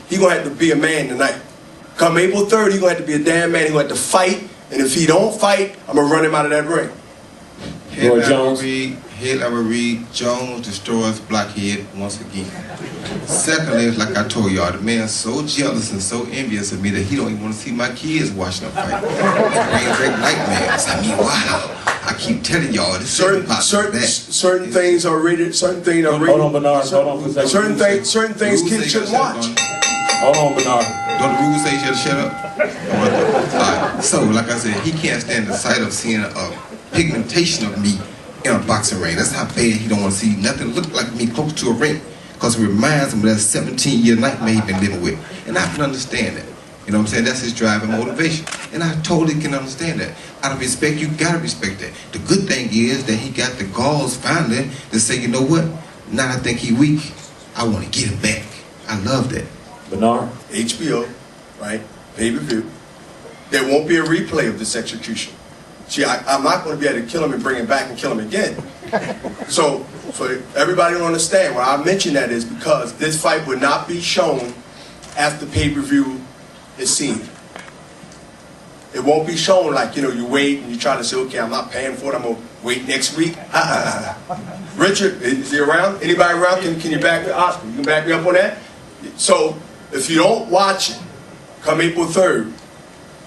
He gonna have to be a man tonight. Come April 3rd, he gonna have to be a damn man. He gonna have to fight, and if he don't fight, I'm gonna run him out of that ring. Roy Jones. Hillary Reed Jones destroys Blockhead once again. Secondly, like I told y'all, the man's so jealous and so envious of me that he don't even want to see my kids watching a fight. It brings back nightmares. I mean, wow. I keep telling y'all, this certain things are rated. Certain things are rated. Hold on, Bernard. Hold on for a second. Certain things kids shouldn't watch. Hold on, Bernard. Don't the rules say you should shut up? Alright. So, like I said, he can't stand the sight of seeing a pigmentation of me in a boxing ring. That's how bad he don't want to see nothing look like me close to a ring. Because it reminds him of that 17-year nightmare he's been living with. And I can understand that. You know what I'm saying? That's his drive and motivation. And I totally can understand that. Out of respect, you gotta respect that. The good thing is that he got the galls finally to say, you know what? Now I think he weak. I want to get him back. I love that. Bernard? HBO, right? Pay-per-view. There won't be a replay of this execution. See, I'm not going to be able to kill him and bring him back and kill him again. So everybody don't understand why I mention that is because this fight would not be shown after pay-per-view is seen. It won't be shown like, you know, you wait and you try to say, okay, I'm not paying for it, I'm going to wait next week. Richard, is he around? Anybody around? Can you back me up? You can back me up on that? So if you don't watch it, come April 3rd,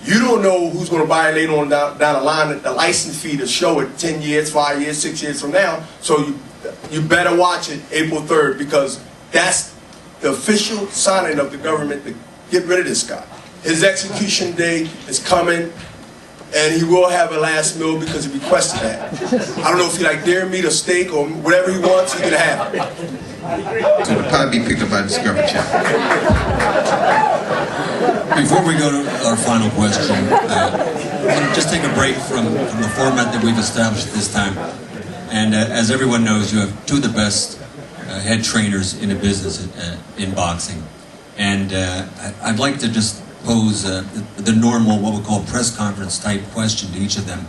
you don't know who's going to buy it later on down the line, the license fee to show it 10 years, 5 years, 6 years from now. So you better watch it April 3rd because that's the official signing of the government to get rid of this guy. His execution day is coming, and he will have a last meal because he requested that. I don't know if he like dairy meat or steak or whatever he wants, he can have it. So it'll probably be picked up by Discovery Channel. Before we go to our final question, I want to just take a break from the format that we've established this time. And as everyone knows, you have two of the best head trainers in the business in boxing. And I'd like to just pose the normal, what we call press conference type question to each of them.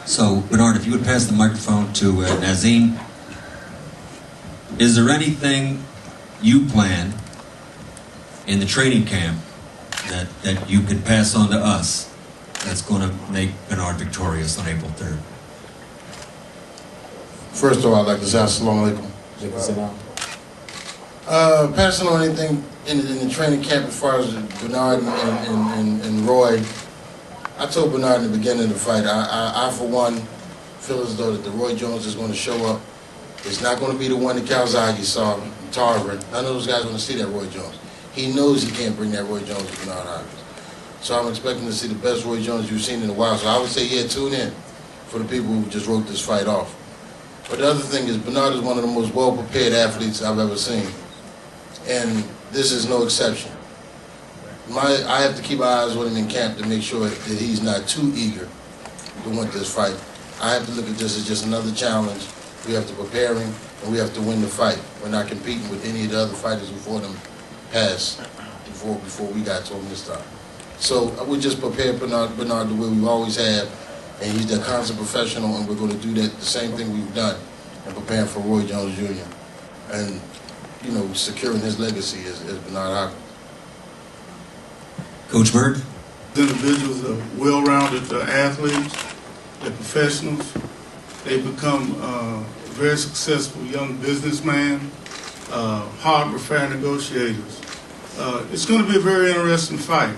So, Bernard, if you would pass the microphone to Nazim. Is there anything you plan in the training camp that you could pass on to us that's going to make Bernard victorious on April 3rd? First of all, I'd like to say assalamu alaikum. Passing on anything in the training camp as far as Bernard and Roy, I told Bernard in the beginning of the fight, I for one, feel as though that the Roy Jones is going to show up. It's not going to be the one that Calzaghe saw in Tarver. None of those guys are going to see that Roy Jones. He knows he can't bring that Roy Jones to Bernard Hopkins. So I'm expecting to see the best Roy Jones you've seen in a while. So I would say, yeah, tune in for the people who just wrote this fight off. But the other thing is Bernard is one of the most well-prepared athletes I've ever seen. And this is no exception. I have to keep our eyes on him in camp to make sure that he's not too eager to win this fight. I have to look at this as just another challenge. We have to prepare him, and we have to win the fight. We're not competing with any of the other fighters who fought him past before we got to him this time. So we just prepare Bernard the way we always have, and he's the constant professional, and we're going to do that the same thing we've done in preparing for Roy Jones Jr. and, you know, securing his legacy as Bernard Hopkins. Coach Bird? Individuals are well-rounded athletes, they're professionals, they become very successful young businessmen, hard, fair negotiators. It's going to be a very interesting fight.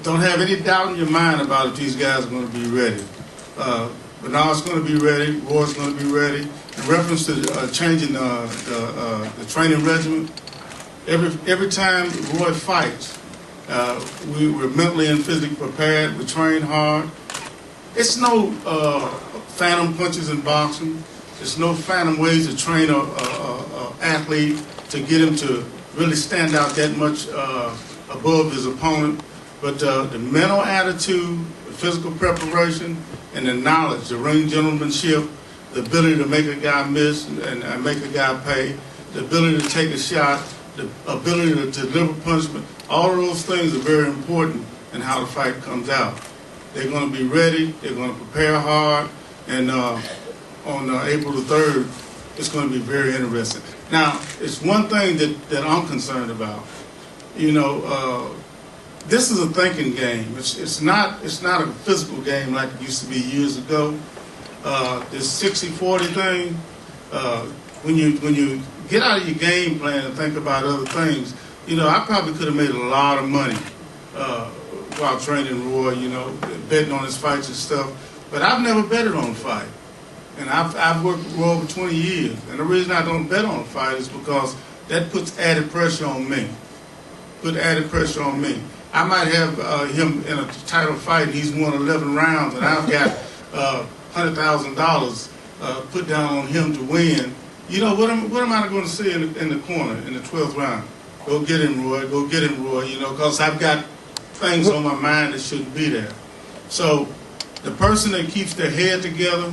Don't have any doubt in your mind about if these guys are going to be ready. Bernard's going to be ready, Roy's going to be ready. In reference to changing the training regimen, every time Roy fights, we're mentally and physically prepared, we train hard. It's no phantom punches in boxing. There's no phantom ways to train an athlete to get him to really stand out that much above his opponent. But the mental attitude, the physical preparation, and the knowledge, the ring gentlemanship, the ability to make a guy miss and make a guy pay, the ability to take a shot, the ability to deliver punishment, all of those things are very important in how the fight comes out. They're going to be ready, they're going to prepare hard, and on April the 3rd, it's going to be very interesting. Now, it's one thing that I'm concerned about. You know, this is a thinking game. It's not a physical game like it used to be years ago. This 60-40 thing, when you get out of your game plan and think about other things, you know, I probably could have made a lot of money while training Roy, you know, betting on his fights and stuff. But I've never betted on a fight. And I've worked with Roy for 20 years. And the reason I don't bet on a fight is because that puts added pressure on me. I might have him in a title fight and he's won 11 rounds and I've got $100,000 put down on him to win. You know, what am I going to say in the corner in the 12th round? Go get him, Roy. Go get him, Roy. You know, because I've got things on my mind that shouldn't be there. So the person that keeps their head together,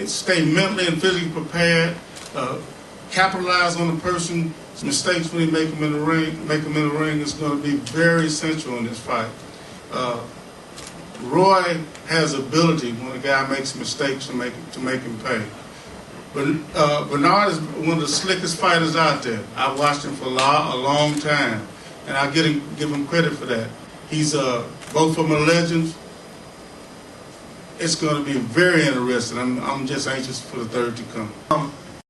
stay mentally and physically prepared, capitalize on the person's mistakes when he make them in the ring, is going to be very essential in this fight. Roy has ability when a guy makes mistakes to make him pay. But Bernard is one of the slickest fighters out there. I've watched him for a long time, and I give him credit for that. He's both of them are legends. It's going to be very interesting. I'm just anxious for the third to come.